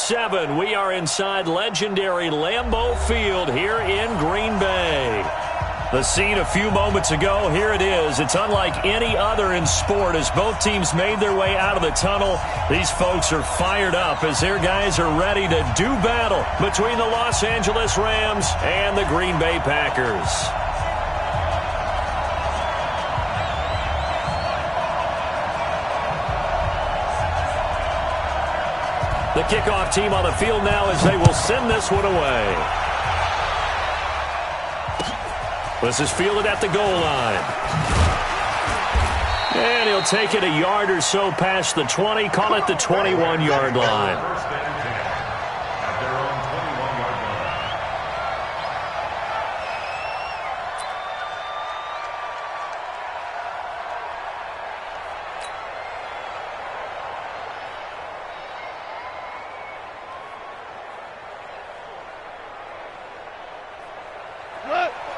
7. We are inside legendary Lambeau Field here in Green Bay. The scene a few moments ago, here it is. It's unlike any other in sport as both teams made their way out of the tunnel. These folks are fired up as their guys are ready to do battle between the Los Angeles Rams and the Green Bay Packers. The kickoff team on the field now as they will send this one away. This is fielded at the goal line. And he'll take it a yard or so past the 20, call it the 21-yard line.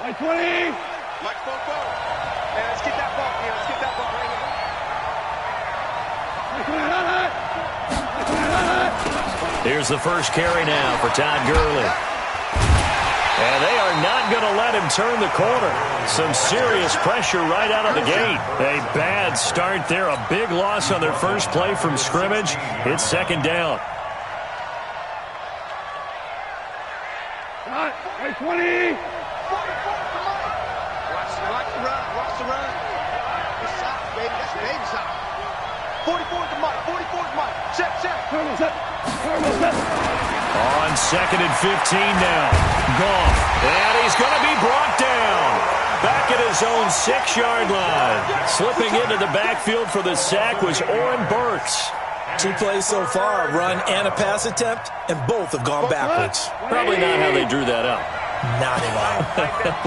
Like 20. Like go. Yeah, let's get that ball. Yeah, let's get that ball right here. Here's the first carry now for Todd Gurley. And they are not going to let him turn the corner. Some serious pressure right out of the gate. A bad start there. A big loss on their first play from scrimmage. It's second down. Like 20. Watch the run. It's side, baby. That's baby side. 44's the mic. 44's the mic. Set. On second and 15 now. Goff. And he's going to be brought down. Back at his own 6-yard line. Slipping into the backfield for the sack was Oren Burks. 2 plays so far, a run and a pass attempt, and both have gone backwards. Probably not how they drew that up. Not at all.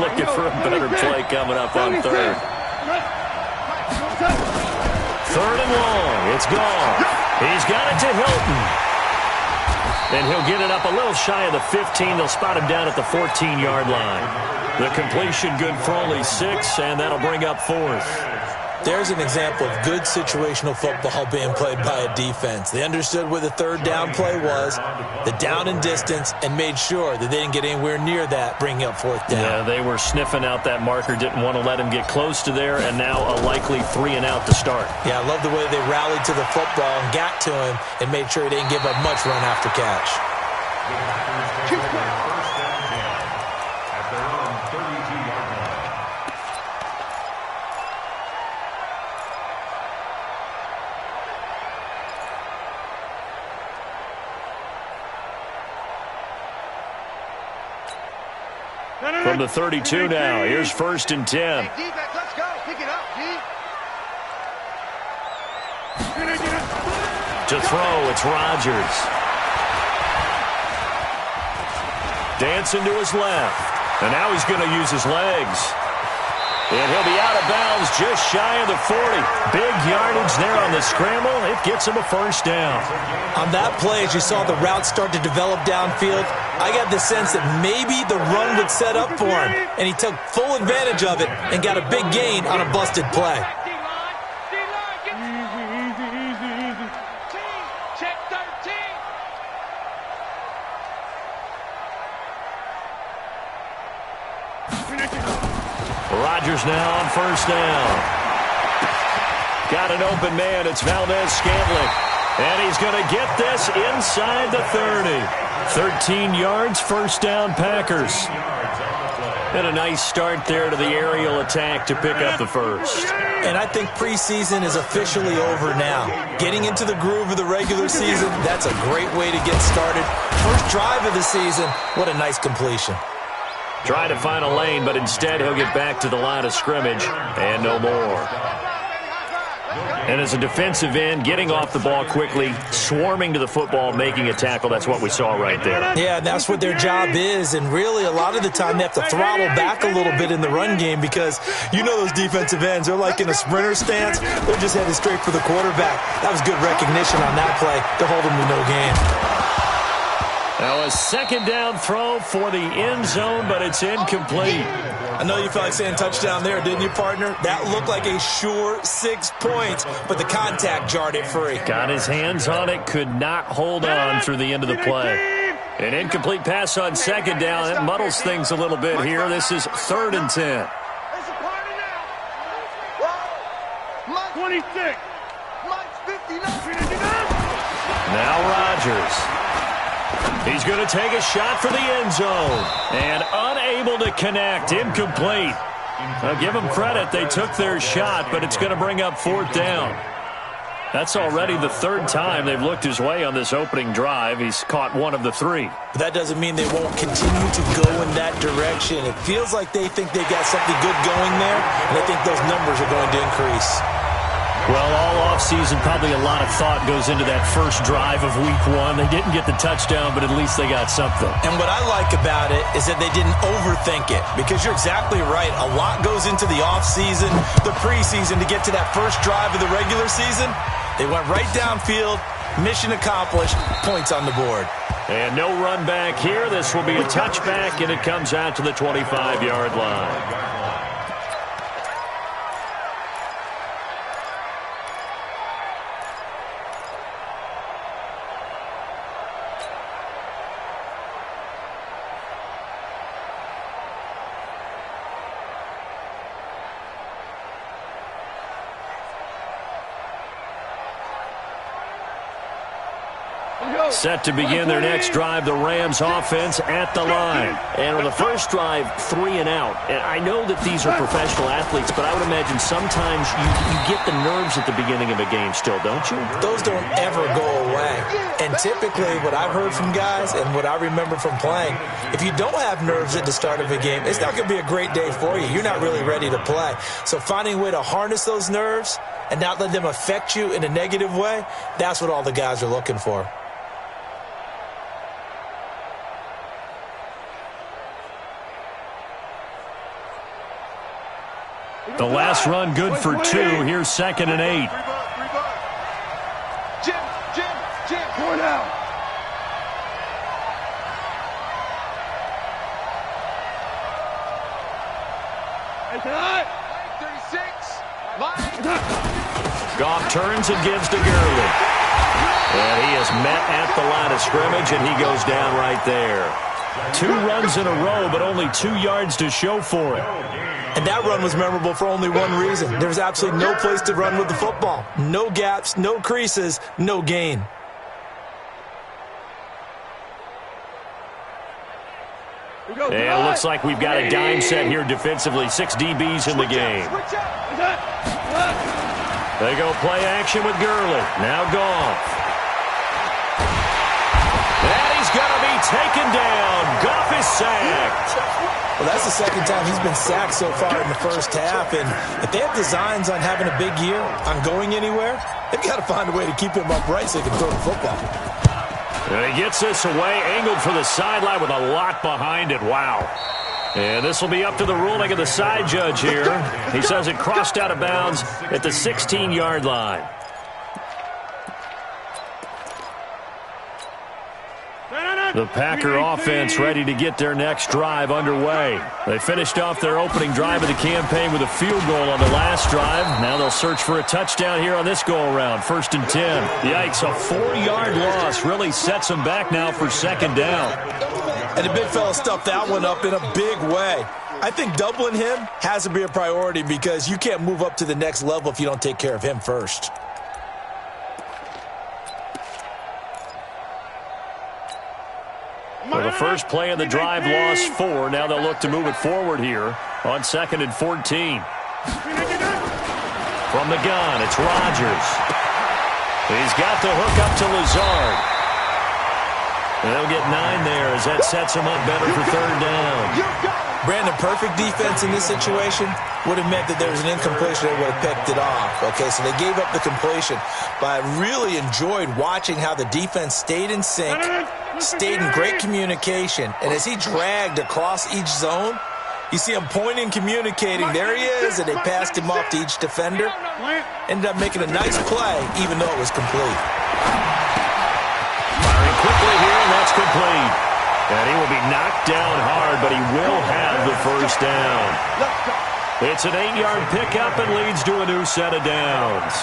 Looking for a better play coming up on third. Third and long. It's gone. He's got it to Hilton. And he'll get it up a little shy of the 15. They'll spot him down at the 14-yard line. The completion good for only 6, and that'll bring up fourth. There's an example of good situational football being played by a defense. They understood where the third down play was, the down and distance, and made sure that they didn't get anywhere near that, bringing up fourth down. Yeah, they were sniffing out that marker, didn't want to let him get close to there, and now a likely 3 and out to start. Yeah, I love the way they rallied to the football and got to him and made sure he didn't give up much run after catch. From the 32 now, here's first and 10. Hey, defense, let's go. Pick it up, D. To throw, it's Rodgers. Dancing to his left. And now he's going to use his legs. And he'll be out of bounds just shy of the 40. Big yardage there on the scramble. It gets him a first down. On that play, as you saw the route start to develop downfield, I got the sense that maybe the run would set up for him. And he took full advantage of it and got a big gain on a busted play. Rodgers now on first down. Got an open man. It's Valdez-Scantling. And he's going to get this inside the 30. 13 yards, first down Packers. And a nice start there to the aerial attack to pick up the first. And I think preseason is officially over now. Getting into the groove of the regular season, that's a great way to get started. First drive of the season, what a nice completion. Trying to find a lane, but instead he'll get back to the line of scrimmage and no more. And as a defensive end, getting off the ball quickly, swarming to the football, making a tackle, that's what we saw right there. Yeah, that's what their job is, and really a lot of the time they have to throttle back a little bit in the run game because you know those defensive ends, they're like in a sprinter stance, they're just headed straight for the quarterback. That was good recognition on that play to hold them to no gain. Now A second down throw for the end zone, but it's incomplete. I know you felt like saying touchdown there, didn't you, partner? That looked like a sure 6 points, but the contact jarred it free. Got his hands on it, could not hold on through the end of the play. An incomplete pass on second down. It muddles things a little bit here. This is 3rd and 10. 26. Mike's 59. Now Rodgers. He's going to take a shot for the end zone. And unable to connect. Incomplete. I'll give them credit. They took their shot, but it's going to bring up 4th down. That's already the 3rd time they've looked his way on this opening drive. He's caught one of the 3. But that doesn't mean they won't continue to go in that direction. It feels like they think they've got something good going there, and I think those numbers are going to increase. Well, all offseason, probably a lot of thought goes into that first drive of Week 1. They didn't get the touchdown, but at least they got something. And what I like about it is that they didn't overthink it, because you're exactly right. A lot goes into the offseason, the preseason, to get to that first drive of the regular season. They went right downfield, mission accomplished, points on the board. And no run back here. This will be a touchback, and it comes out to the 25-yard line. Set to begin their next drive, the Rams offense at the line. And on the first drive, 3 and out. And I know that these are professional athletes, but I would imagine sometimes you get the nerves at the beginning of a game still, don't you? Those don't ever go away. And typically what I've heard from guys and what I remember from playing, if you don't have nerves at the start of a game, it's not going to be a great day for you. You're not really ready to play. So finding a way to harness those nerves and not let them affect you in a negative way, that's what all the guys are looking for. The last run good for 2. Here's 2nd and 8. Jim, going out. Hey, 36. Goff turns and gives to Gurley. And he is met at the line of scrimmage, and he goes down right there. 2 runs in a row, but only 2 yards to show for it. And that run was memorable for only one reason. There was absolutely no place to run with the football. No gaps, no creases, no gain. And it looks like we've got a dime set here defensively. 6 DBs in the game. They go play action with Gurley. Now Goff. And he's going to be taken down. Goff is sacked. Well, that's the 2nd time he's been sacked so far in the first half. And if they have designs on having a big year, on going anywhere, they've got to find a way to keep him upright so he can throw the football. And he gets this away, angled for the sideline with a lot behind it. Wow. And this will be up to the ruling of the side judge here. He says it crossed out of bounds at the 16-yard line. The Packer offense ready to get their next drive underway. They finished off their opening drive of the campaign with a field goal on the last drive. Now they'll search for a touchdown here on this go-around. 1st and 10. Yikes, a 4-yard loss really sets them back now for 2nd down. And the big fella stuffed that one up in a big way. I think doubling him has to be a priority because you can't move up to the next level if you don't take care of him first. Well, the first play of the drive lost 4. Now they'll look to move it forward here on 2nd and 14. From the gun, it's Rodgers. He's got the hook up to Lazard. And they'll get 9 there as that sets him up better for 3rd down. Brandon, perfect defense in this situation would have meant that there was an incompletion. They would have picked it off. Okay, so they gave up the completion. But I really enjoyed watching how the defense stayed in sync, stayed in great communication. And as he dragged across each zone, you see him pointing, communicating. There he is, and they passed him off to each defender. Ended up making a nice play, even though it was complete. Firing quickly here, and that's complete. down hard, but he will have the first down. It's an 8-yard pickup and leads to a new set of downs.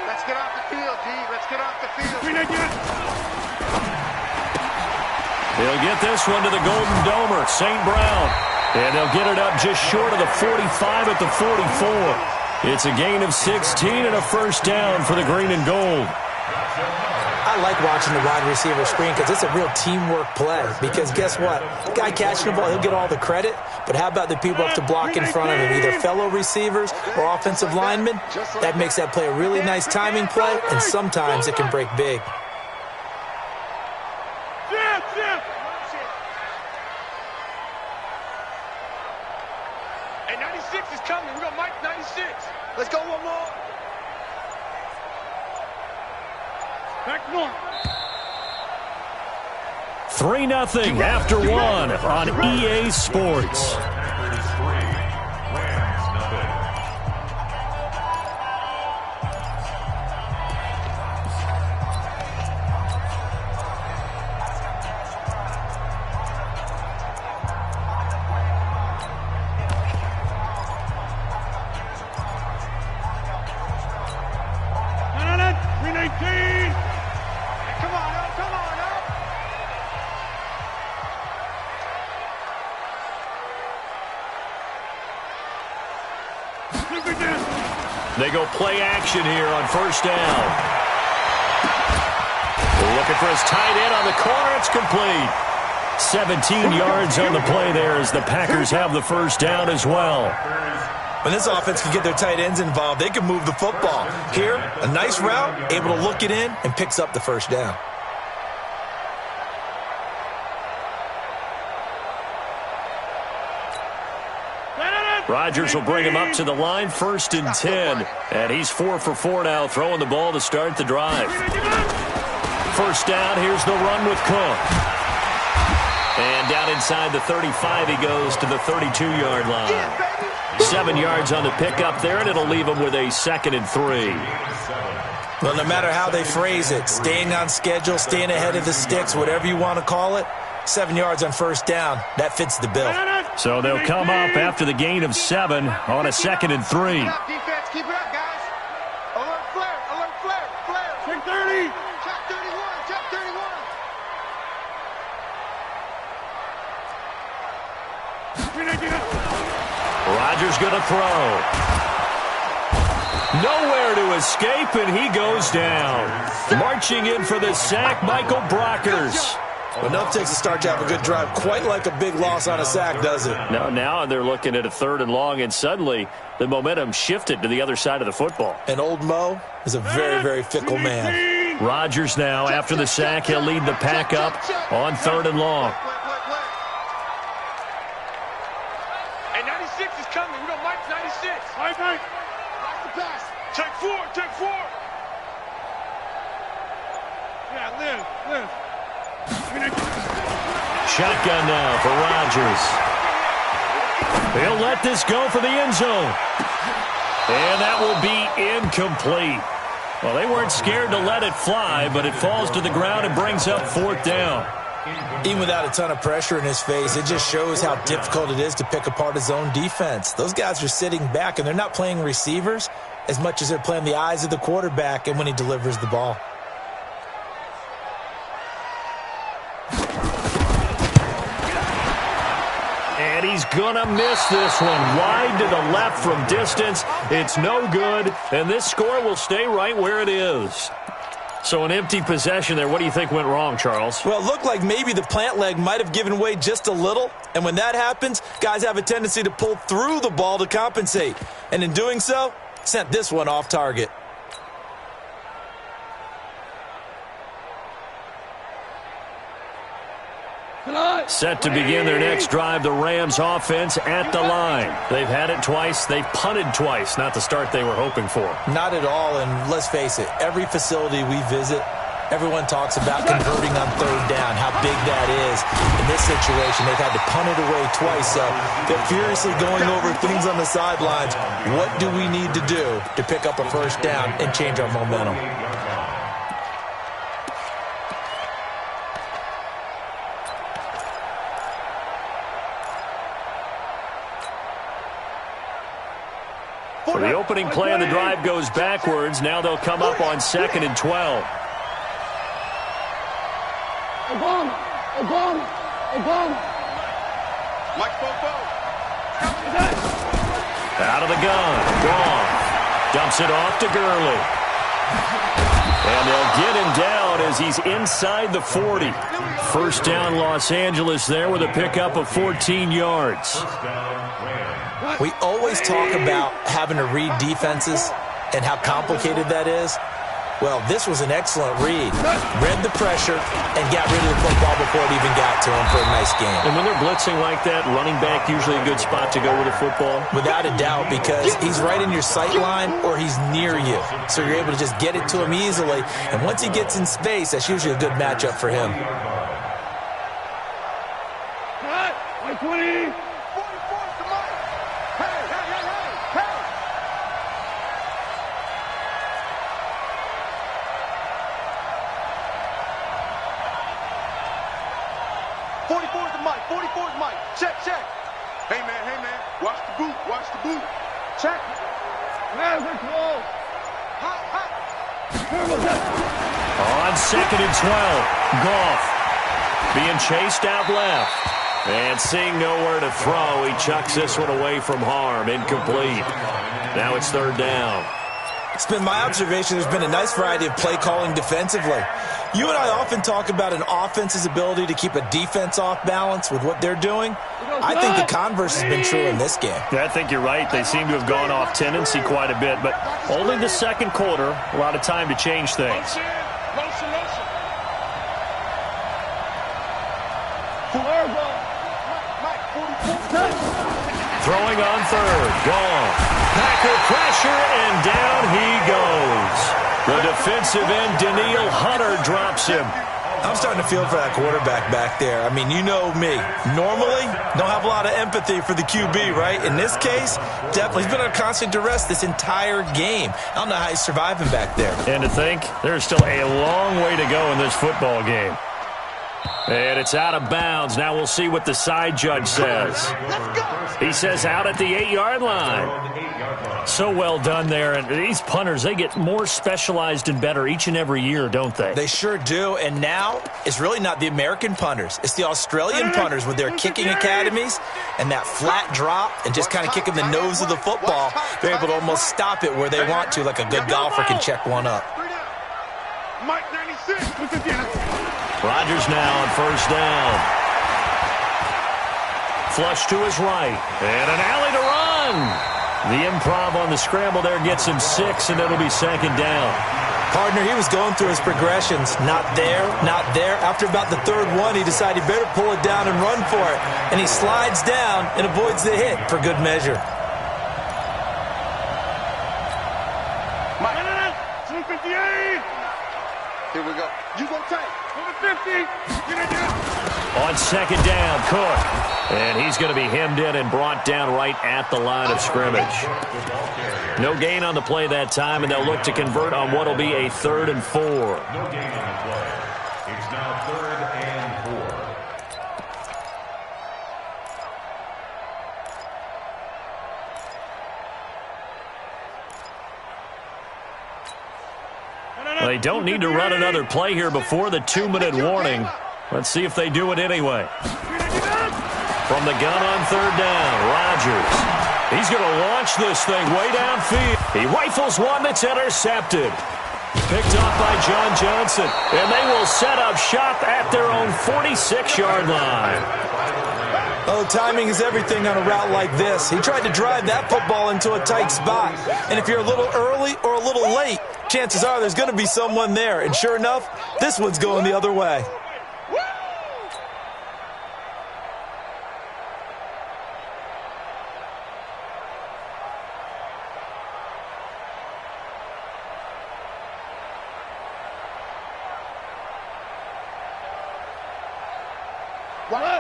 Let's get off the field, G. Let's get off the field. He'll get this one to the Golden Domer, St. Brown. And they'll get it up just short of the 45 at the 44. It's a gain of 16 and a first down for the green and gold. I like watching the wide receiver screen because it's a real teamwork play. Because guess what? The guy catching the ball, he'll get all the credit. But how about the people up to block in front of him, either fellow receivers or offensive linemen? That makes that play a really nice timing play, and sometimes it can break big. Hey, 96 is coming. We're going to Mike 96. Let's go one more. Back north. 3-0 after one on EA Sports. They go play action here on first down. Looking for his tight end on the corner. It's complete. 17 yards on the play there as the Packers have the first down as well. When this offense can get their tight ends involved, they can move the football. Here, a nice route, able to look it in, and picks up the first down. Rodgers will bring him up to the line, 1st and 10. And he's 4 for 4 now, throwing the ball to start the drive. First down, here's the run with Cook. And down inside the 35, he goes to the 32-yard line. 7 yards on the pickup there, and it'll leave him with a 2nd and 3. Well, no matter how they phrase it, staying on schedule, staying ahead of the sticks, whatever you want to call it, 7 yards on first down, that fits the bill. So they'll come up after the gain of 7 on a 2nd and 3. Keep it up, defense. Keep it up, guys. Alert flare. Alert flare. Flare. Check 30. Check 31. Check 31. Rodgers going to throw. Nowhere to escape, and he goes down. Marching in for the sack, Michael Brockers. Well, enough takes to start to have a good drive. Quite like a big loss on a sack, does it? No, now they're looking at a 3rd and long, and suddenly the momentum shifted to the other side of the football. And old Mo is a very, very fickle man. Rodgers now, after the sack, he'll lead the pack up on 3rd and long. Hey, 96 is coming. We got Mike 96. All right, Mike. Watch the pass. Check 4. Check 4. Yeah, live. Shotgun now for Rodgers. He'll let this go for the end zone. And that will be incomplete. Well, they weren't scared to let it fly, but it falls to the ground and brings up 4th down. Even without a ton of pressure in his face, it just shows how difficult it is to pick apart his own defense. Those guys are sitting back, and they're not playing receivers as much as they're playing the eyes of the quarterback and when he delivers the ball. And he's going to miss this one. Wide to the left from distance. It's no good, and this score will stay right where it is. So an empty possession there. What do you think went wrong, Charles? Well, it looked like maybe the plant leg might have given way just a little, and when that happens, guys have a tendency to pull through the ball to compensate. And in doing so, sent this one off target. Tonight. Set to begin their next drive, the Rams offense at the line. They've had it twice. They've punted twice. Not the start they were hoping for. Not at all, and let's face it, every facility we visit, everyone talks about converting on third down, how big that is. In this situation, they've had to punt it away twice, so they're furiously going over things on the sidelines. What do we need to do to pick up a first down and change our momentum? So the opening play of the drive goes backwards. Now they'll come up on 2nd and 12. Out of the gun. Gone. Dumps it off to Gurley. And they'll get him down as he's inside the 40. First down, Los Angeles there with a pickup of 14 yards. We always talk about having to read defenses and how complicated that is. Well, this was an excellent read. Read the pressure and got rid of the football before it even got to him for a nice game. And when they're blitzing like that, running back usually a good spot to go with the football? Without a doubt, because he's right in your sight line or he's near you. So you're able to just get it to him easily. And once he gets in space, that's usually a good matchup for him. 20. 44's the mic. 44's the mic. Check. Hey, man. Watch the boot. Check. Man, we're close. Hot. On 2nd and 12, Goff being chased out left. And seeing nowhere to throw, he chucks this one away from harm. Incomplete. Now it's 3rd down. It's been my observation there's been a nice variety of play calling defensively. You and I often talk about an offense's ability to keep a defense off balance with what they're doing. I think the converse has been true in this game. Yeah, I think you're right. They seem to have gone off tendency quite a bit, but only the second quarter, a lot of time to change things. Motion. Throwing on 3rd, gone. Packer pressure, and down he goes. The defensive end, Danielle Hunter, drops him. I'm starting to feel for that quarterback back there. I mean, you know me. Normally, don't have a lot of empathy for the QB, right? In this case, definitely. He's been under constant duress this entire game. I don't know how he's surviving back there. And to think, there's still a long way to go in this football game. And it's out of bounds. Now we'll see what the side judge says. He says out at the 8-yard line. So well done there. And these punters, they get more specialized and better each and every year, don't they? They sure do. And now it's really not the American punters. It's the Australian punters with their kicking academies and that flat drop and just kind of kicking the nose of the football. They're able to almost stop it where they want to, like a good golfer can check one up. Mike 96. Rodgers now on 1st down. Flush to his right. And an alley to run. The improv on the scramble there gets him 6, and it'll be 2nd down. Partner, he was going through his progressions. Not there. After about the 3rd one, he decided he better pull it down and run for it. And he slides down and avoids the hit for good measure. Mike. 258. Here we go. You go take. 50. On 2nd down, Cook. And he's going to be hemmed in and brought down right at the line of scrimmage. No gain on the play that time, and they'll look to convert on what will be a 3rd and 4. No gain on the play. It's now 3rd and 4. They don't need to run another play here before the 2-minute warning. Let's see if they do it anyway. From the gun on 3rd down, Rodgers. He's going to launch this thing way downfield. He rifles one that's intercepted. Picked off by John Johnson. And they will set up shop at their own 46-yard line. Oh, timing is everything on a route like this. He tried to drive that football into a tight spot. And if you're a little early or a little late, chances are there's going to be someone there. And sure enough, this one's going the other way.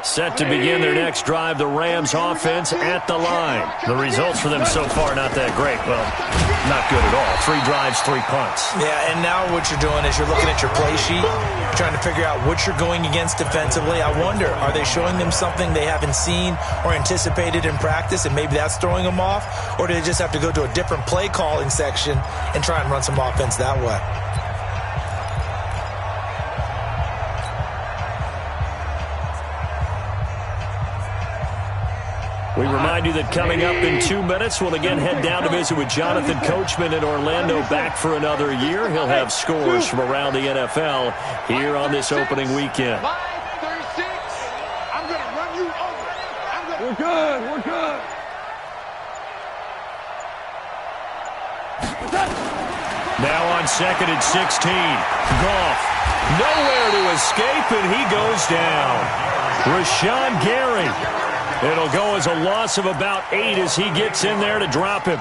Set to begin their next drive, the Rams offense at the line. The results for them so far, not that great. Well, not good at all. 3 drives, 3 punts. Yeah, and now what you're doing is you're looking at your play sheet, trying to figure out what you're going against defensively. I wonder, are they showing them something they haven't seen or anticipated in practice, and maybe that's throwing them off? Or do they just have to go to a different play calling section and try and run some offense that way? We remind you that coming up in 2 minutes, we'll again head down to visit with Jonathan Coachman in Orlando, back for another year. He'll have scores from around the NFL here on this opening weekend. 5-36. I'm going to run you over. We're good. We're good. Now on 2nd and 16. Goff. Nowhere to escape, and he goes down. Rashawn Gary. It'll go as a loss of about 8 as he gets in there to drop him.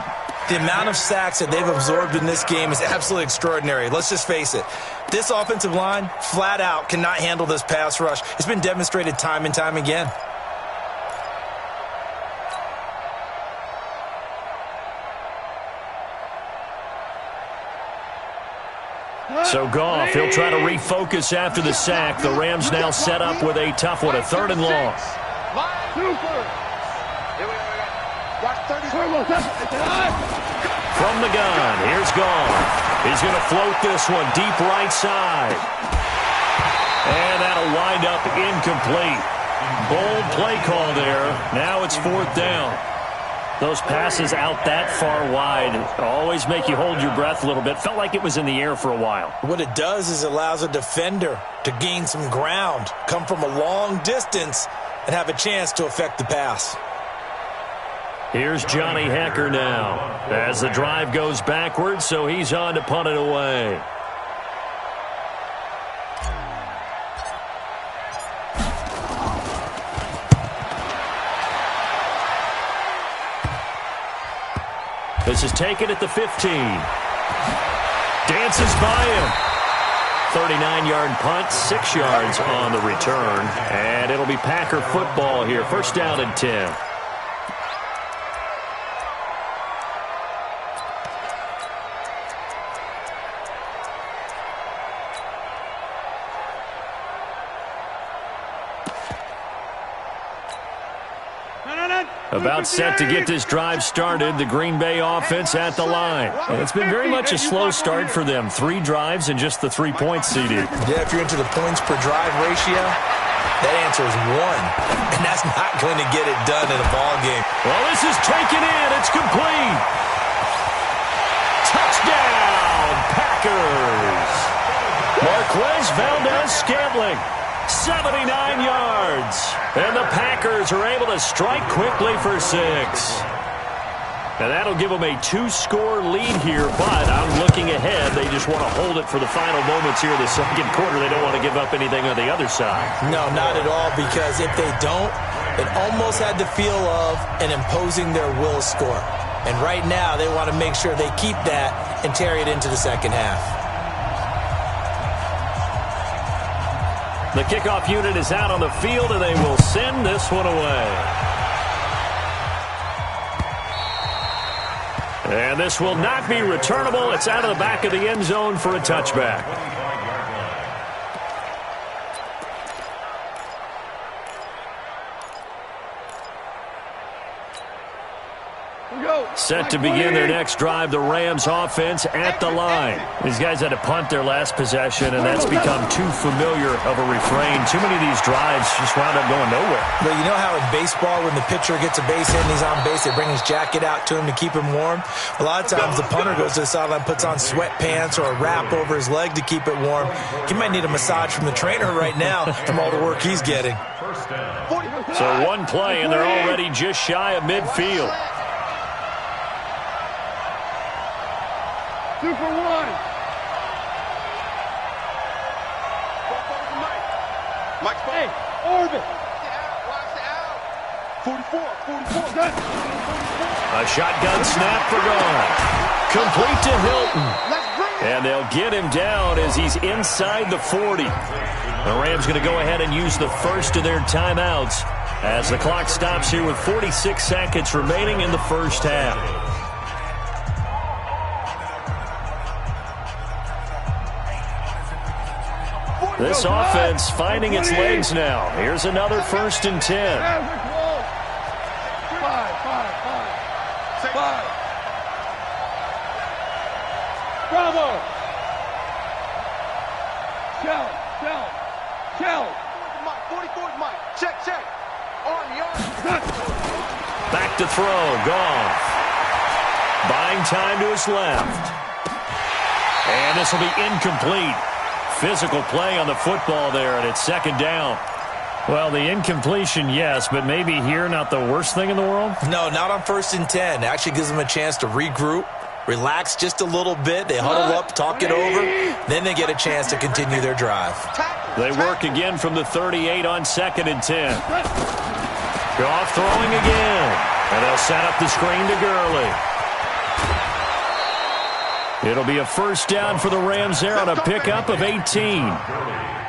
The amount of sacks that they've absorbed in this game is absolutely extraordinary. Let's just face it. This offensive line, flat out, cannot handle this pass rush. It's been demonstrated time and time again. So Goff, he'll try to refocus after the sack. The Rams now set up with a tough one, a 3rd and long. From the gun, here's Goff. He's going to float this one deep right side. And that'll wind up incomplete. Bold play call there. Now it's 4th down. Those passes out that far wide always make you hold your breath a little bit. Felt like it was in the air for a while. What it does is it allows a defender to gain some ground, come from a long distance, and have a chance to affect the pass. Here's Johnny Hecker now as the drive goes backwards, so he's on to punt it away. This is taken at the 15. Dances by him. 39-yard punt, 6 yards on the return. And it'll be Packer football here. 1st down and 10. About set to get this drive started, the Green Bay offense at the line. And it's been very much a slow start for them. 3 drives and just the 3 points, CD. Yeah, if you're into the points per drive ratio, that answer is 1. And that's not going to get it done in a ball game. Well, this is taken in. It's complete. Touchdown, Packers. Marquez Valdez-Scantling. 79 yards. And the Packers are able to strike quickly for 6. And that'll give them a 2-score lead here, but I'm looking ahead. They just want to hold it for the final moments here in the 2nd quarter. They don't want to give up anything on the other side. No, not at all, because if they don't, it almost had the feel of an imposing their will score. And right now, they want to make sure they keep that and carry it into the 2nd half. The kickoff unit is out on the field, and they will send this one away. And this will not be returnable. It's out of the back of the end zone for a touchback. Set to begin their next drive, the Rams offense at the line. These guys had to punt their last possession, and that's become too familiar of a refrain. Too many of these drives just wound up going nowhere. Well, you know how in baseball, when the pitcher gets a base hit and he's on base, they bring his jacket out to him to keep him warm? A lot of times the punter goes to the sideline, puts on sweatpants or a wrap over his leg to keep it warm. He might need a massage from the trainer right now from all the work he's getting. So one play, and they're already just shy of midfield. 2 for 1. Mike, hey, orbit. Watch out. 44. A shotgun snap for Goff. Complete to Hilton. And they'll get him down as he's inside the 40. The Rams going to go ahead and use the first of their timeouts as the clock stops here with 46 seconds remaining in the first half. This offense finding its legs now. Here's another 1st and 10. Five. Bravo. Shell. 44's Mike. Check. On. Back to throw. Goff. Buying time to his left. And this will be incomplete. Physical play on the football there, and it's 2nd down. Well, the incompletion, yes, but maybe here not the worst thing in the world? No, not on 1st and 10. It actually gives them a chance to regroup, relax just a little bit. They huddle up, talk it over. Then they get a chance to continue their drive. They work again from the 38 on 2nd and 10. Goff throwing again. And they'll set up the screen to Gurley. It'll be a 1st down for the Rams there on a pickup of 18.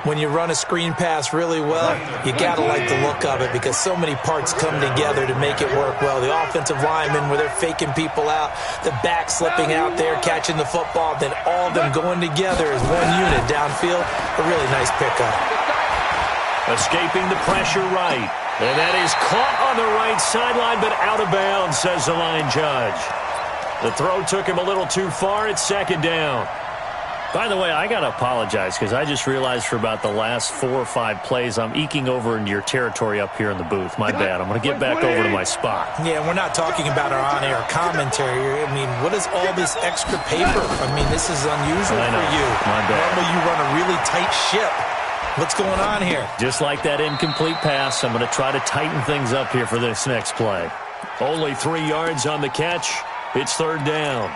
When you run a screen pass really well, you got to like the look of it because so many parts come together to make it work well. The offensive linemen, where they're faking people out, the back slipping out there, catching the football, then all of them going together as one unit downfield. A really nice pickup. Escaping the pressure right. And that is caught on the right sideline, but out of bounds, says the line judge. The throw took him a little too far. It's 2nd down. By the way, I got to apologize because I just realized for about the last 4 or 5 plays I'm eking over into your territory up here in the booth. My bad. I'm going to get back over to my spot. Yeah, we're not talking about our on-air commentary. I mean, what is all this extra paper? I mean, this is unusual for you. My bad. Normally you run a really tight ship. What's going on here? Just like that incomplete pass, I'm going to try to tighten things up here for this next play. Only 3 yards on the catch. It's 3rd down.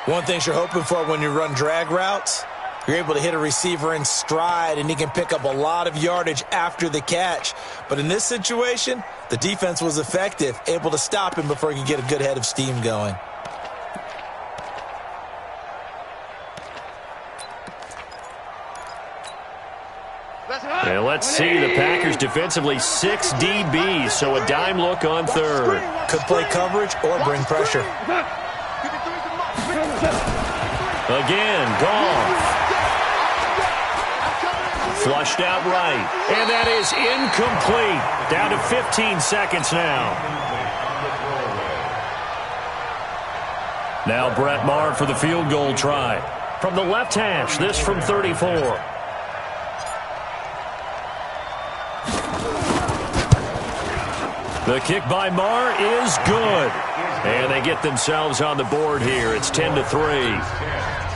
One thing you're hoping for when you run drag routes, you're able to hit a receiver in stride, and he can pick up a lot of yardage after the catch. But in this situation, the defense was effective, able to stop him before he could get a good head of steam going. Yeah, let's see. The Packers defensively 6 DBs, so a dime look on 3rd. Could play coverage or bring pressure. Again, Goff. Flushed out right. And that is incomplete. Down to 15 seconds now. Now Brett Maher for the field goal try. From the left hash, this from 34. The kick by Maher is good. And they get themselves on the board here. It's 10-3.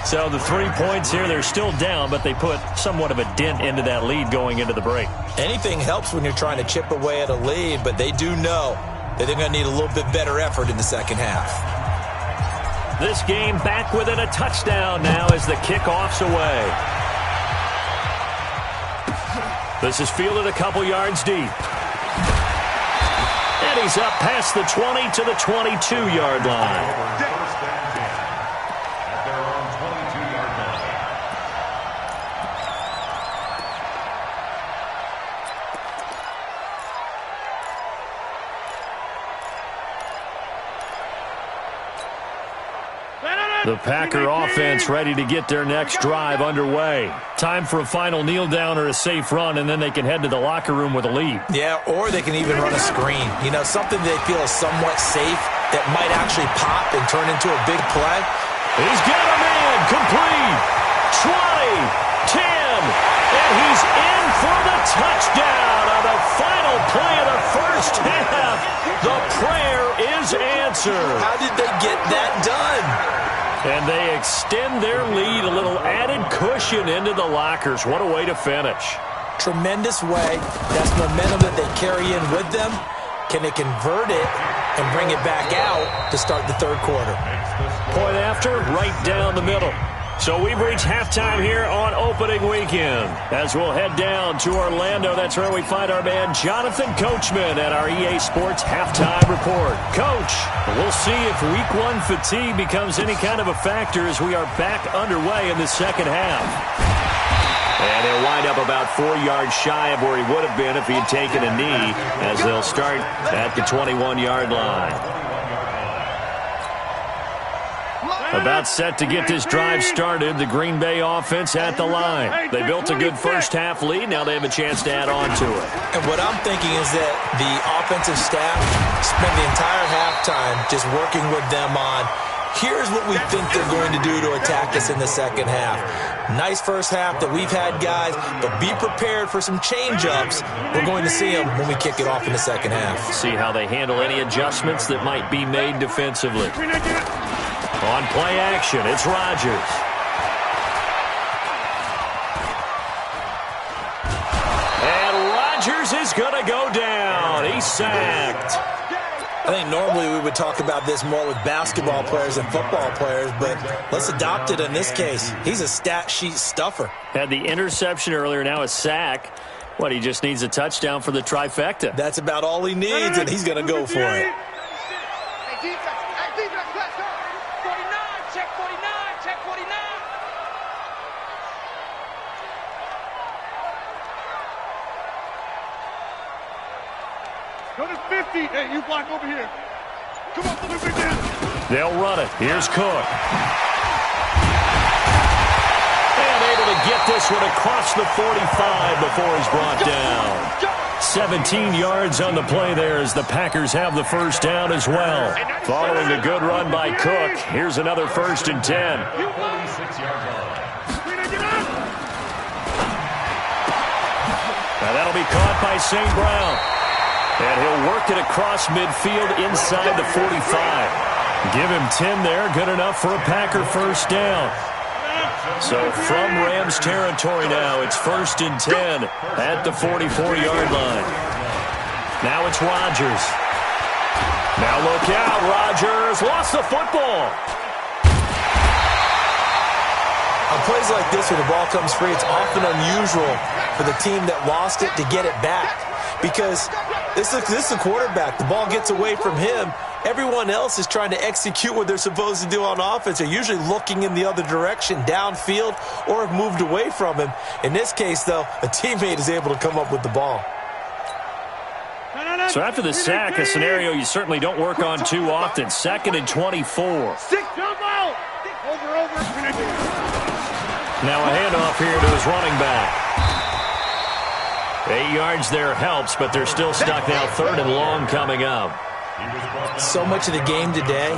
So the 3 points here, they're still down, but they put somewhat of a dent into that lead going into the break. Anything helps when you're trying to chip away at a lead, but they do know that they're going to need a little bit better effort in the second half. This game back within a touchdown now as the kickoff's away. This is fielded a couple yards deep. And he's up past the 20 to the 22-yard line. The Packer offense ready to get their next drive underway. Time for a final kneel down or a safe run, and then they can head to the locker room with a lead. Yeah, or they can even run a screen. You know, something they feel is somewhat safe that might actually pop and turn into a big play. He's got a man, complete, 20, 10, and he's in for the touchdown on the final play of the first half. The prayer is answered. How did they get that done? And they extend their lead, a little added cushion into the lockers. What a way to finish. Tremendous way. That's momentum that they carry in with them. Can they convert it and bring it back out to start the third quarter? Point after, right down the middle. So we've reached halftime here on opening weekend. As we'll head down to Orlando, that's where we find our man Jonathan Coachman at our EA Sports Halftime Report. Coach, we'll see if Week 1 fatigue becomes any kind of a factor as we are back underway in the second half. And he'll wind up about 4 yards shy of where he would have been if he had taken a knee, as they'll start at the 21-yard line. About set to get this drive started, the Green Bay offense at the line. They built a good first-half lead. Now they have a chance to add on to it. And what I'm thinking is that the offensive staff spent the entire halftime just working with them on, here's what we think they're going to do to attack us in the second half. Nice first half that we've had, guys, but be prepared for some change-ups. We're going to see them when we kick it off in the second half. See how they handle any adjustments that might be made defensively. On play action, it's Rodgers. And Rodgers is going to go down. He's sacked. I think normally we would talk about this more with basketball players and football players, but let's adopt it in this case. He's a stat sheet stuffer. Had the interception earlier, now a sack. What, he just needs a touchdown for the trifecta. That's about all he needs, and he's going to go for it. Go to 50. Hey, you block over here. Come on, move it down. They'll run it. Here's Cook. And able to get this one across the 45 before he's brought down. 17 yards on the play there as the Packers have the first down as well. Following a good run by Cook, here's another 1st and 10. Now that'll be caught by St. Brown. And he'll work it across midfield inside the 45. Give him 10 there. Good enough for a Packer first down. So from Rams territory now, it's 1st and 10 at the 44-yard line. Now it's Rodgers. Now look out, Rodgers lost the football. On plays like this where the ball comes free, it's often unusual for the team that lost it to get it back. Because this is the quarterback. The ball gets away from him. Everyone else is trying to execute what they're supposed to do on offense. They're usually looking in the other direction, downfield, or have moved away from him. In this case, though, a teammate is able to come up with the ball. So after the sack, a scenario you certainly don't work on too often. 2nd and 24. Jump out. Over. Now a handoff here to his running back. 8 yards there helps, but they're still stuck now 3rd and long coming up. So much of the game today,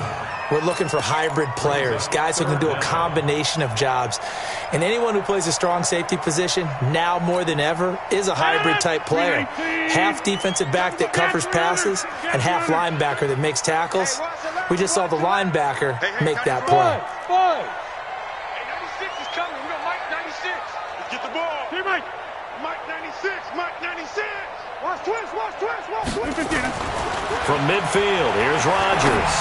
we're looking for hybrid players, guys who can do a combination of jobs. And anyone who plays a strong safety position, now more than ever, is a hybrid-type player. Half defensive back that covers passes and half linebacker that makes tackles. We just saw the linebacker make that play. Hey, 96 is coming. We got Mike 96. Let's get the ball. Hey, Mike. Mike 96. Mike 96. Watch twist. From midfield, here's Rodgers.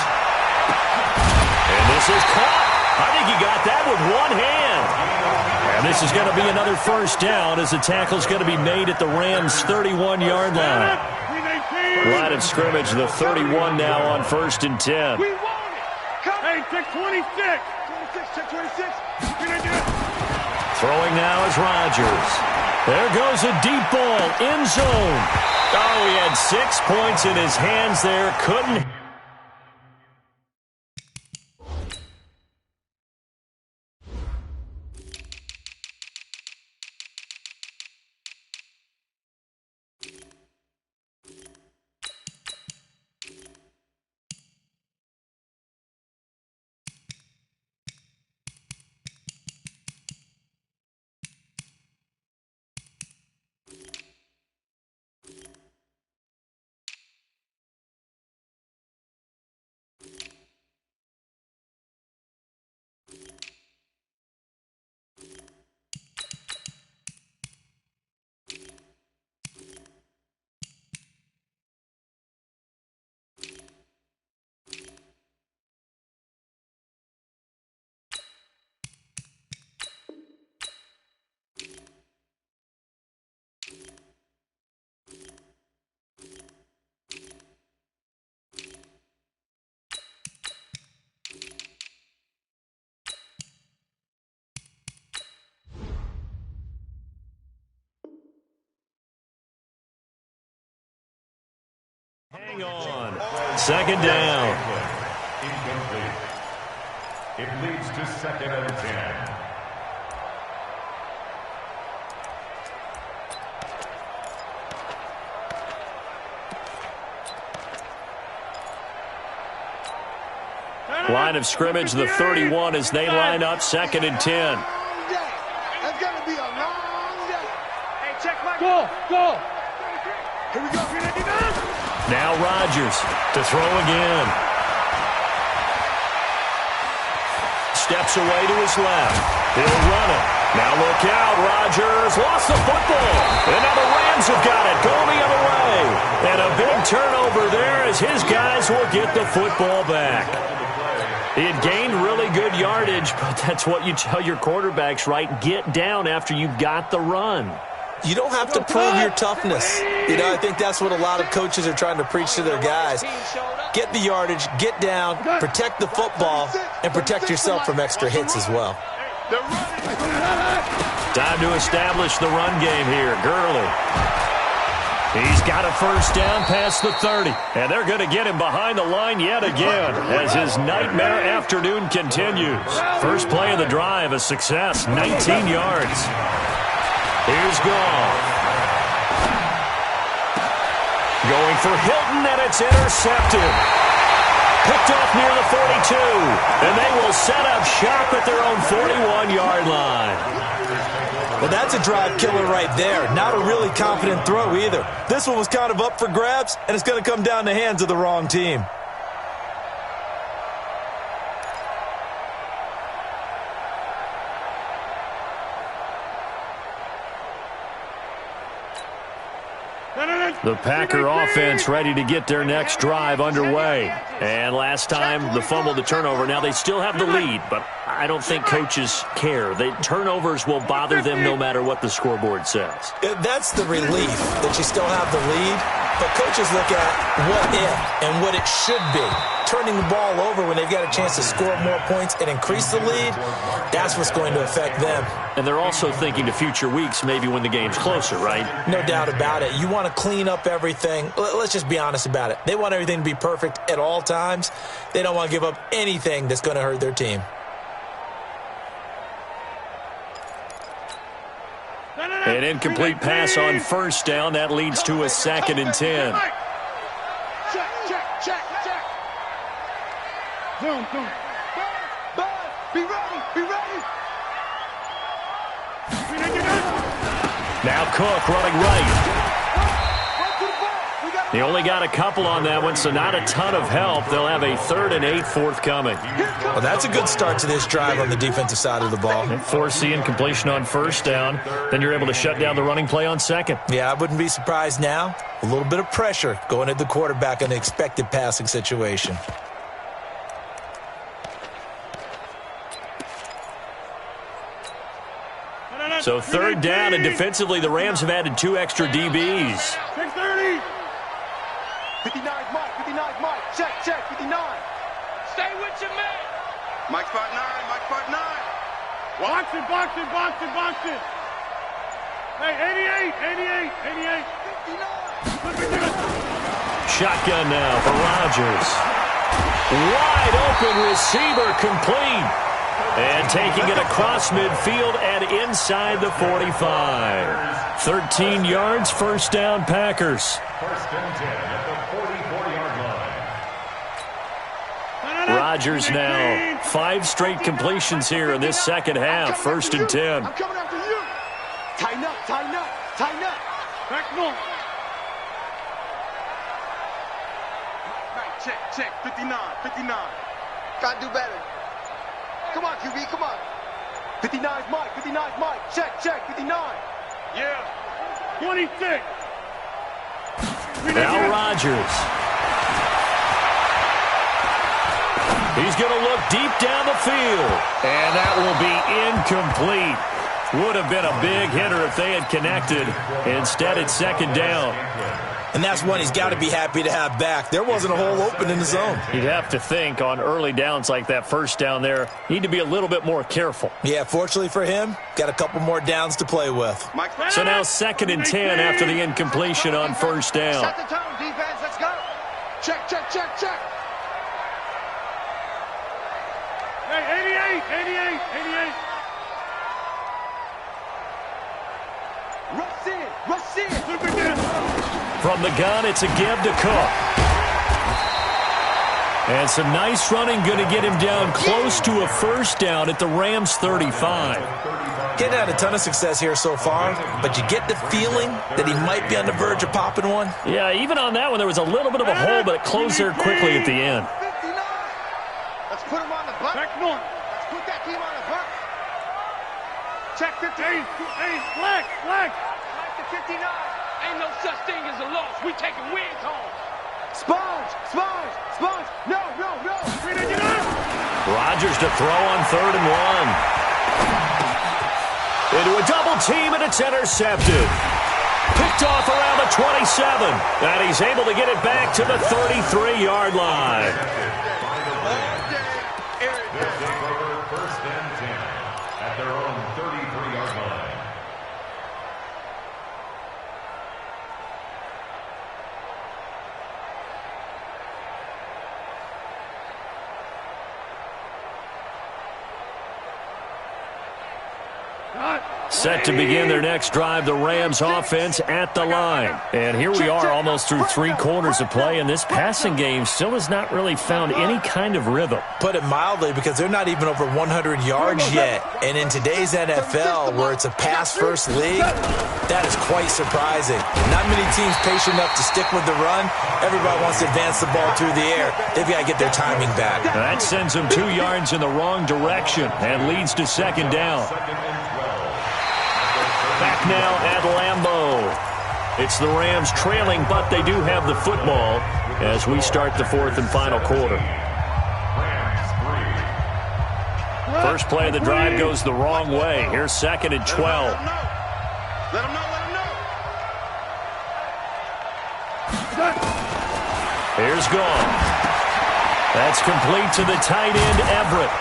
And this is caught. I think he got that with one hand. And this is going to be another first down as the tackle's going to be made at the Rams' 31-yard line. Line of scrimmage, the 31 now on 1st and 10. We want it. Come. Hey, check 26. 26, check 26. Throwing now is Rodgers. There goes a deep ball, end zone. Oh, he had 6 points in his hands there. Couldn't Hang on. Second down. Incomplete. It leads to 2nd and 10. Line of scrimmage, the 31 as they line up 2nd and 10. That's going to be a long day. Hey, check my go. Here we go. Now Rodgers to throw again. Steps away to his left. He'll run it. Now look out. Rodgers lost the football. And now the Rams have got it. Going the other way. And a big turnover there as his guys will get the football back. He had gained really good yardage, but that's what you tell your quarterbacks, right? Get down after you've got the run. You don't have to prove your toughness. I think that's what a lot of coaches are trying to preach to their guys. Get the yardage, get down, protect the football, and protect yourself from extra hits as well. Time to establish the run game here. Gurley. He's got a first down past the 30. And they're going to get him behind the line yet again as his nightmare afternoon continues. First play of the drive, a success, 19 yards. Here's Goff. Going for Hilton, and it's intercepted. Picked off near the 42. And they will set up shop at their own 41-yard line. Well, that's a drive killer right there. Not a really confident throw either. This one was kind of up for grabs, and it's going to come down the hands of the wrong team. The Packer offense ready to get their next drive underway. And last time, the fumble, the turnover. Now they still have the lead, but I don't think coaches care. The turnovers will bother them no matter what the scoreboard says. That's the relief that you still have the lead. But coaches look at what if and what it should be. Turning the ball over when they've got a chance to score more points and increase the lead, that's what's going to affect them. And they're also thinking to future weeks, maybe when the game's closer, right? No doubt about it. You want to clean up everything. Let's just be honest about it. They want everything to be perfect at all times. They don't want to give up anything that's going to hurt their team. An incomplete pass on first down. That leads to a 2nd and 10. Check. Zoom. Bud, be ready. Now Cook running right. He only got a couple on that one, so not a ton of help. They'll have a 3rd and 8 forthcoming. Well, that's a good start to this drive on the defensive side of the ball. Force the incompletion on first down. Then you're able to shut down the running play on second. Yeah, I wouldn't be surprised now. A little bit of pressure going at the quarterback in the expected passing situation. So 3rd down, and defensively the Rams have added 2 extra DBs. 630. 59's Mike. Check. 59. Stay with your man. Mike 5'9". Box it. Hey, 88. 59. Shotgun now for Rodgers. Wide open receiver complete. And taking it across midfield and inside the 45. 13 yards, first down, Packers. First and 10 at the 44-yard line. Rodgers now 5 straight completions here in this second half. 1st and 10. I'm coming after you. Tighten up. Back north. Right, check. 59. Gotta do better. Come on, QB, come on. 59's Mike. Check. 59. Yeah. 26. Now Rodgers. He's going to look deep down the field. And that will be incomplete. Would have been a big hitter if they had connected. Instead, it's 2nd down. And that's one he's got to be happy to have back. There wasn't a hole open in the zone. You'd have to think on early downs like that first down there, need to be a little bit more careful. Yeah, fortunately for him, got a couple more downs to play with. So now 2nd and 10 after the incompletion on first down. Set the tone, defense. Let's go. Check, check, check, check. Hey, 88. Rush in. From the gun, it's a give to Cook. And some nice running going to get him down close to a first down at the Rams 35. Getting had a ton of success here so far, but you get the feeling that he might be on the verge of popping one. Yeah, even on that one, there was a little bit of a hole, but it closed there quickly at the end. 59. Let's put him on the button. Back north. Let's put that team on the button. Check 15. Hey, flag. Back to 59. Ain't no such thing as a loss. We taking wins home. Sponge. No. Rodgers to throw on 3rd and 1. Into a double team, and it's intercepted. Picked off around the 27. And he's able to get it back to the 33-yard line. First and 10 at their own 33-yard line. Set to begin their next drive, the Rams offense at the line. And here we are almost through 3 quarters of play, and this passing game still has not really found any kind of rhythm. Put it mildly, because they're not even over 100 yards yet. And in today's NFL, where it's a pass-first league, that is quite surprising. Not many teams patient enough to stick with the run. Everybody wants to advance the ball through the air. They've got to get their timing back. That sends them 2 yards in the wrong direction and leads to 2nd down. Back now at Lambeau. It's the Rams trailing, but they do have the football as we start the 4th and final quarter. First play of the drive goes the wrong way. Here's 2nd and 12. Let him know. Here's Gone. That's complete to the tight end, Everett.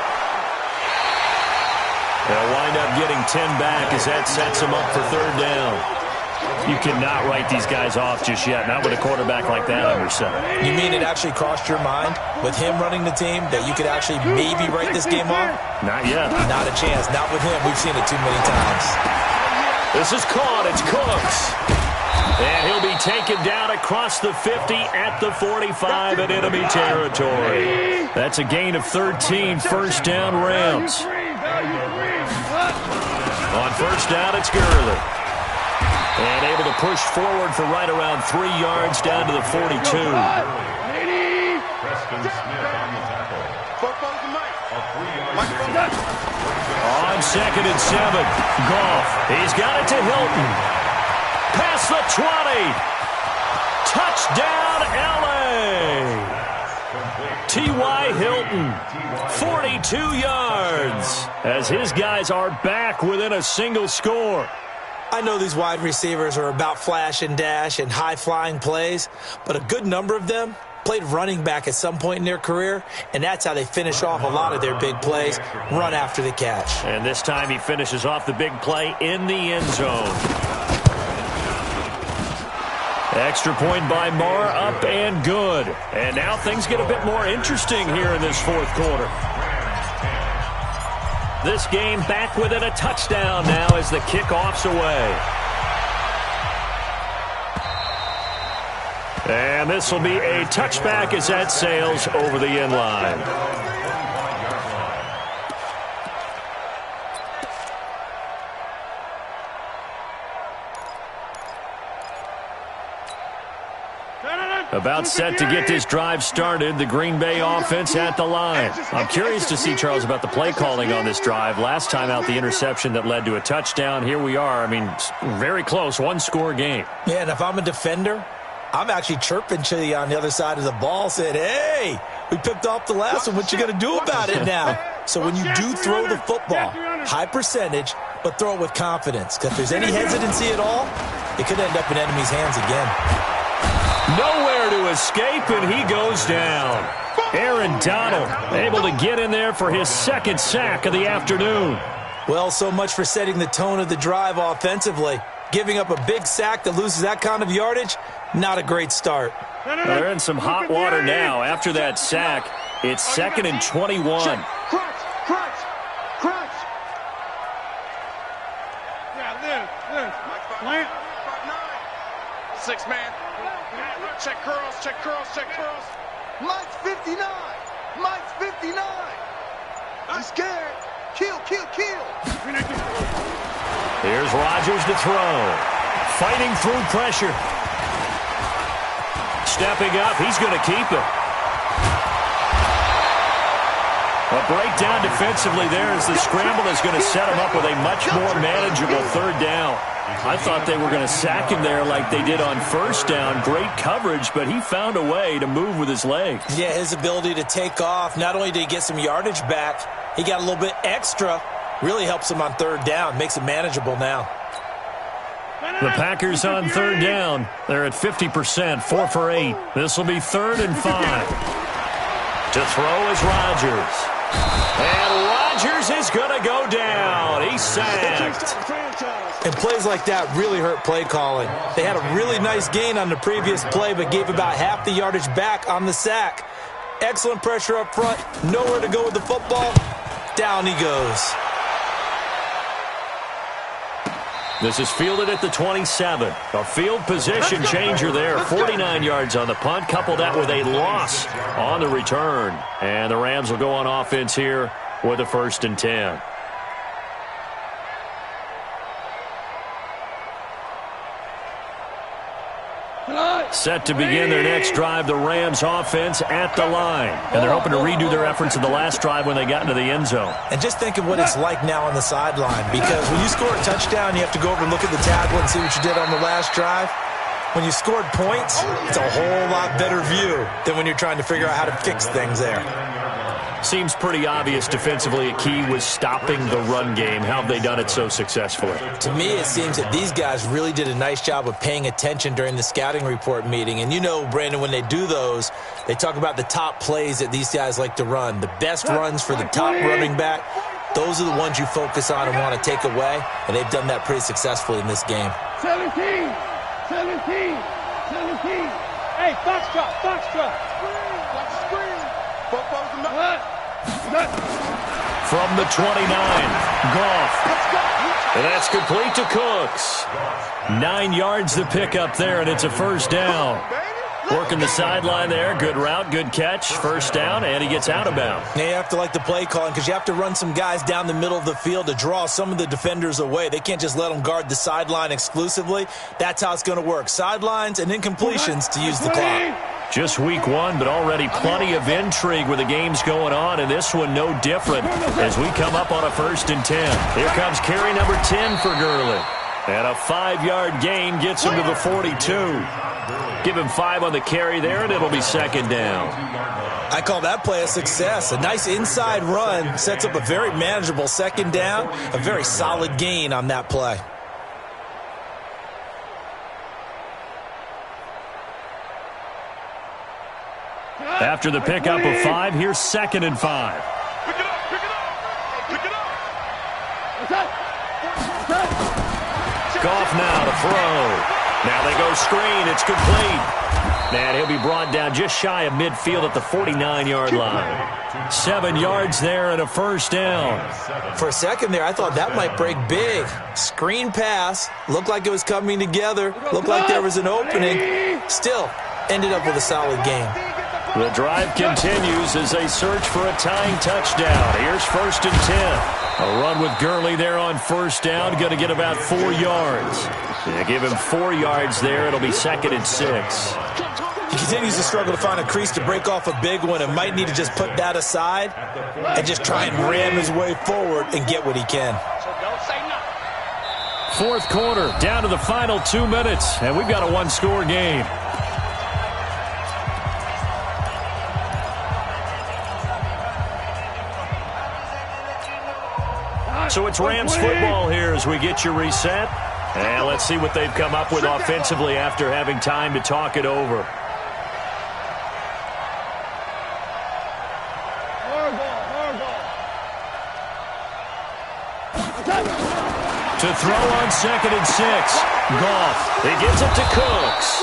They'll wind up getting 10 back as that sets them up for 3rd down. You cannot write these guys off just yet, not with a quarterback like that under center. You mean it actually crossed your mind with him running the team that you could actually maybe write this game off? Not yet. Not a chance. Not with him. We've seen it too many times. This is caught. It's Cooks. And he'll be taken down across the 50 at the 45 in enemy territory. That's a gain of 13, first down Rams. On first down, it's Gurley. And able to push forward for right around 3 yards down to the 42. Preston Smith on the tackle. On 2nd and 7, Goff. He's got it to Hilton. Past the 20. Touchdown, L.A. T.Y. Hilton, 42 yards, as his guys are back within a single score. I know these wide receivers are about flash and dash and high-flying plays, but a good number of them played running back at some point in their career, and that's how they finish off a lot of their big plays, run after the catch. And this time he finishes off the big play in the end zone. Extra point by Marr, up and good. And now things get a bit more interesting here in this 4th quarter. This game back within a touchdown now as the kickoff's away. And this will be a touchback as that sails over the end line. About set to get this drive started, the Green Bay offense at the line. I'm curious to see, Charles, about the play calling on this drive. Last time out, the interception that led to a touchdown. Here we are. I mean, very close, 1-score game. Yeah, and if I'm a defender, I'm actually chirping to you on the other side of the ball, saying, hey, we picked off the last one. What you going to do about it now? So when you do throw the football, high percentage, but throw it with confidence. Because if there's any hesitancy at all, it could end up in enemy's hands again. Nowhere to escape, and he goes down. Aaron Donald able to get in there for his 2nd sack of the afternoon. Well, so much for setting the tone of the drive offensively. Giving up a big sack that loses that kind of yardage, Not a great start. Well, they're in some hot water now. After that sack, it's 2nd and 21. Crunch, crunch, crunch. Yeah, this. Plant. 6 man. Check curls, check curls, check curls. Mike's 59. Mike's 59. I'm scared. Kill. Here's Rodgers to throw. Fighting through pressure. Stepping up, he's going to keep it. A breakdown defensively there as the scramble is going to set him up with a much more manageable 3rd down. I thought they were going to sack him there like they did on 1st down. Great coverage, but he found a way to move with his legs. Yeah, his ability to take off, not only did he get some yardage back, he got a little bit extra. Really helps him on 3rd down, makes it manageable now. The Packers on 3rd down. They're at 50%, 4 for 8. This will be 3rd and 5. To throw is Rodgers. And Rodgers is going to go down. He's sacked. And plays like that really hurt play calling. They had a really nice gain on the previous play, but gave about half the yardage back on the sack. Excellent pressure up front. Nowhere to go with the football. Down he goes. This is fielded at the 27. A field position changer there. 49 yards on the punt. Couple that with a loss on the return. And the Rams will go on offense here with a 1st and 10. Set to begin their next drive, the Rams offense at the line. And they're hoping to redo their efforts in the last drive when they got into the end zone. And just think of what it's like now on the sideline, because when you score a touchdown, you have to go over and look at the tackle and see what you did on the last drive. When you scored points, it's a whole lot better view than when you're trying to figure out how to fix things there. Seems pretty obvious defensively a key was stopping the run game. How have they done it so successfully? To me, it seems that these guys really did a nice job of paying attention during the scouting report meeting. And you know, Brandon, when they do those, they talk about the top plays that these guys like to run. The best runs for the top running back, those are the ones you focus on and want to take away. And they've done that pretty successfully in this game. 17. Hey, foxtrot. Watch the screen. From the 29, Goff. And that's complete to Cooks. 9 yards the pickup there, and it's a 1st down. Working the sideline there. Good route, good catch. 1st down, and he gets out of bounds. Now you have to like the play calling because you have to run some guys down the middle of the field to draw some of the defenders away. They can't just let them guard the sideline exclusively. That's how it's going to work. Sidelines and incompletions to use the clock. Just week 1, but already plenty of intrigue with the games going on, and this one no different as we come up on a 1st and 10. Here comes carry number 10 for Gurley. And a 5-yard gain gets him to the 42. Give him 5 on the carry there, and it'll be 2nd down. I call that play a success. A nice inside run sets up a very manageable 2nd down, a very solid gain on that play. After the pickup of 5, here's 2nd and 5. Pick it up. Goff now to throw. Now they go screen. It's complete. And he'll be brought down just shy of midfield at the 49-yard line. 7 yards there and a 1st down. For a second there, I thought that might break big. Screen pass. Looked like it was coming together. Looked like there was an opening. Still, ended up with a solid game. The drive continues as they search for a tying touchdown. Here's 1st and 10. A run with Gurley there on 1st down. Going to get about 4 yards. They give him 4 yards there. It'll be 2nd and 6. He continues to struggle to find a crease to break off a big one and might need to just put that aside and just try and ram his way forward and get what he can. 4th quarter, down to the final 2 minutes, and we've got a 1-score game. So it's Rams football here as we get you reset. And let's see what they've come up with offensively after having time to talk it over. To throw on 2nd and 6. Goff. He gives it to Cooks.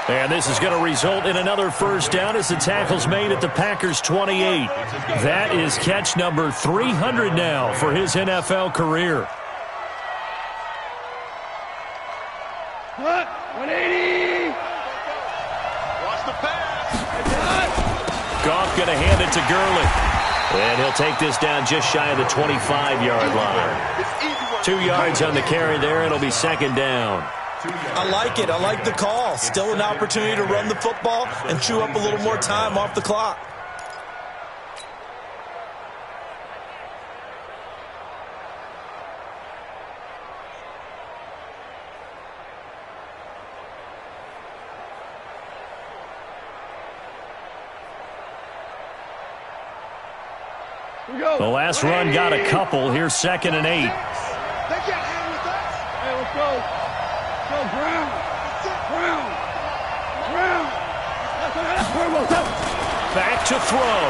And this is going to result in another first down as the tackle's made at the Packers' 28. That is catch number 300 now for his NFL career. 180. Watch the pass. Goff going to hand it to Gurley. And he'll take this down just shy of the 25-yard line. 2 yards on the carry there. It'll be second down. I like it. I like the call. Still an opportunity to run the football and chew up a little more time off the clock. The last run got a couple. Here's 2nd and 8. They can't hang with us. Hey, let's go. Go, Brown. Brown. Brown. Back to throw.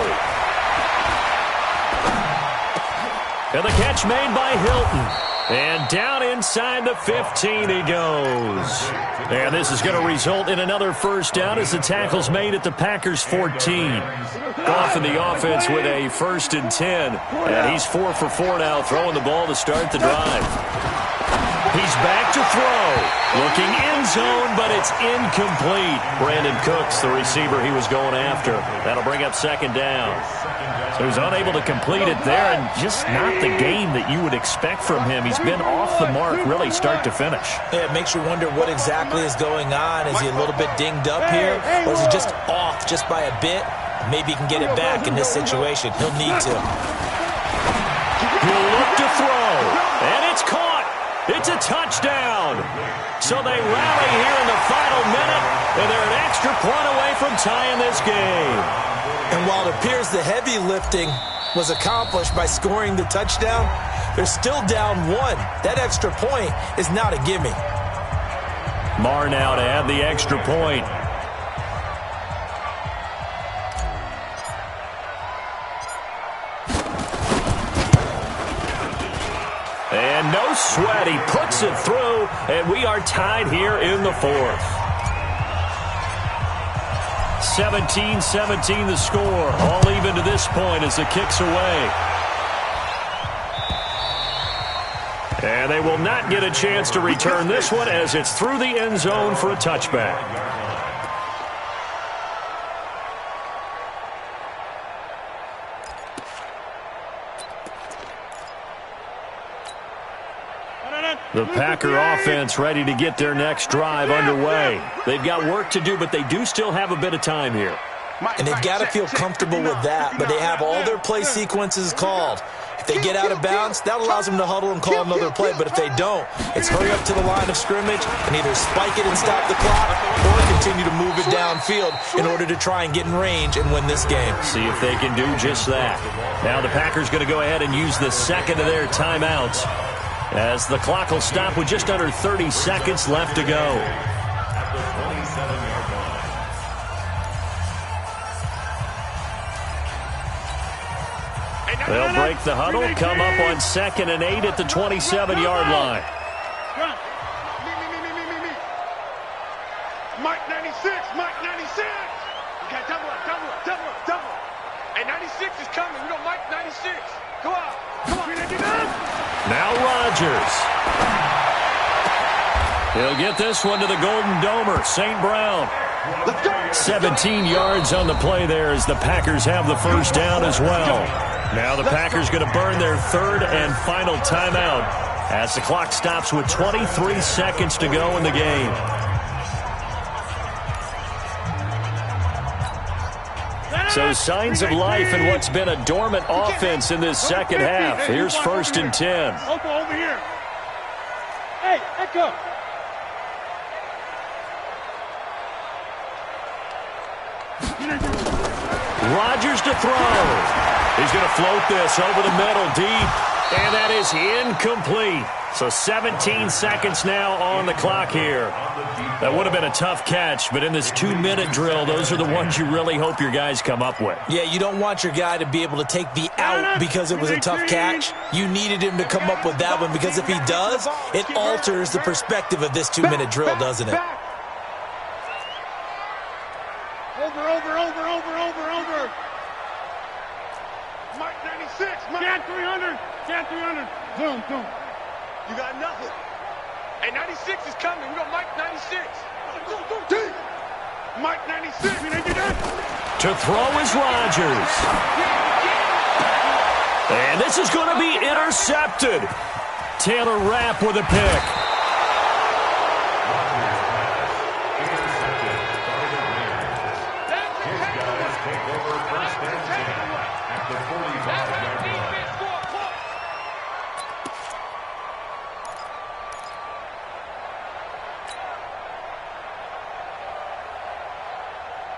And the catch made by Hilton. And down inside the 15 he goes. And this is going to result in another first down as the tackle's made at the Packers' 14. Goff in the offense with a 1st and 10. And he's 4 for 4 now, throwing the ball to start the drive. He's back to throw. Looking end zone, but it's incomplete. Brandon Cooks, the receiver he was going after. That'll bring up 2nd down. So he's unable to complete it there, and just not the game that you would expect from him. He's been off the mark, really, start to finish. Yeah, it makes you wonder what exactly is going on. Is he a little bit dinged up here, or is he just off just by a bit? Maybe he can get it back in this situation. He'll need to. He'll look to throw, and it's caught. It's a touchdown. So they rally here in the final minute, and they're an extra point away from tying this game. And while it appears the heavy lifting was accomplished by scoring the touchdown, they're still down 1. That extra point is not a gimme. Marr now to add the extra point. And no sweat. He puts it through, and we are tied here in the 4th. 17-17 the score. All even to this point as the kick's away. And they will not get a chance to return this one as it's through the end zone for a touchback. The Packer offense ready to get their next drive underway. They've got work to do, but they do still have a bit of time here. And they've got to feel comfortable with that, but they have all their play sequences called. If they get out of bounds, that allows them to huddle and call another play, but if they don't, it's hurry up to the line of scrimmage and either spike it and stop the clock or continue to move it downfield in order to try and get in range and win this game. See if they can do just that. Now the Packers going to go ahead and use the second of their timeouts, as the clock will stop with just under 30 seconds left to go. They'll break the huddle, come up on 2nd and 8 at the 27-yard line. Me. Mike 96, Mike 96. Okay, double up. Hey, 96 is coming. We got Mike 96. Go out. Come on. Now Rodgers. He'll get this one to the Golden Domer, St. Brown. 17 yards on the play there as the Packers have the first down as well. Now the Packers going to burn their 3rd and final timeout as the clock stops with 23 seconds to go in the game. So signs of life in what's been a dormant offense in this second half. Here's 1st and 10. Over here. Hey, Echo. Rodgers to throw. He's going to float this over the middle deep, and that is incomplete. So 17 seconds now on the clock here. That would have been a tough catch, but in this 2-minute drill, those are the ones you really hope your guys come up with. Yeah, you don't want your guy to be able to take the out because it was a tough catch. You needed him to come up with that one, because if he does, it alters the perspective of this 2-minute drill, doesn't it? man. Cat 300. Cat 300. Zoom, zoom. You got nothing. Hey, 96 is coming. We got Mike 96. Deep. Mike 96. We didn't do that. To throw is Rodgers. And this is going to be intercepted. Taylor Rapp with a pick.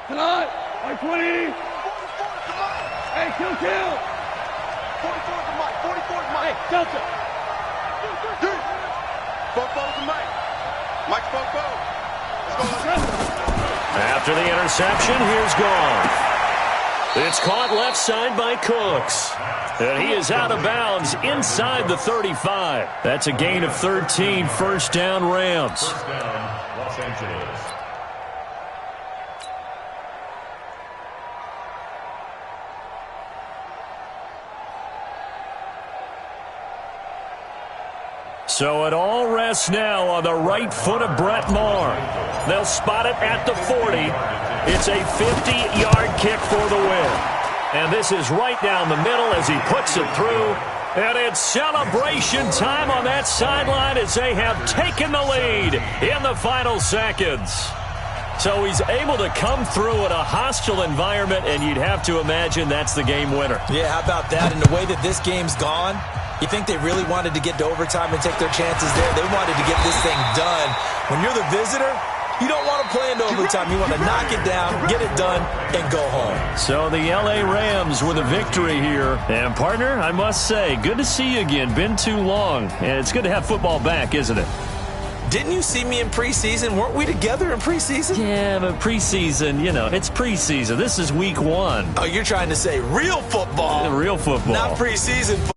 Tonight, like 20. Hey, kill. 44 to Mike. 44 to Mike. Hey, Delta. Fofo to Mike. Mike's Fofo. Let's go. After the interception, here's Goff. It's caught left side by Cooks. And he is out of bounds inside the 35. That's a gain of 13, first down Rams. First down, Los Angeles. So it all rests now on the right foot of Brett Maher. They'll spot it at the 40. It's a 50-yard kick for the win. And this is right down the middle as he puts it through. And it's celebration time on that sideline as they have taken the lead in the final seconds. So he's able to come through in a hostile environment, and you'd have to imagine that's the game winner. Yeah, how about that? And the way that this game's gone, you think they really wanted to get to overtime and take their chances there? They wanted to get this thing done. When you're the visitor, you don't want to play into overtime. You want to knock it down, get it done, and go home. So the L.A. Rams with a victory here. And, partner, I must say, good to see you again. Been too long. And it's good to have football back, isn't it? Didn't you see me in preseason? Weren't we together in preseason? Yeah, but preseason, it's preseason. This is week 1. Oh, you're trying to say real football. Real football. Not preseason football.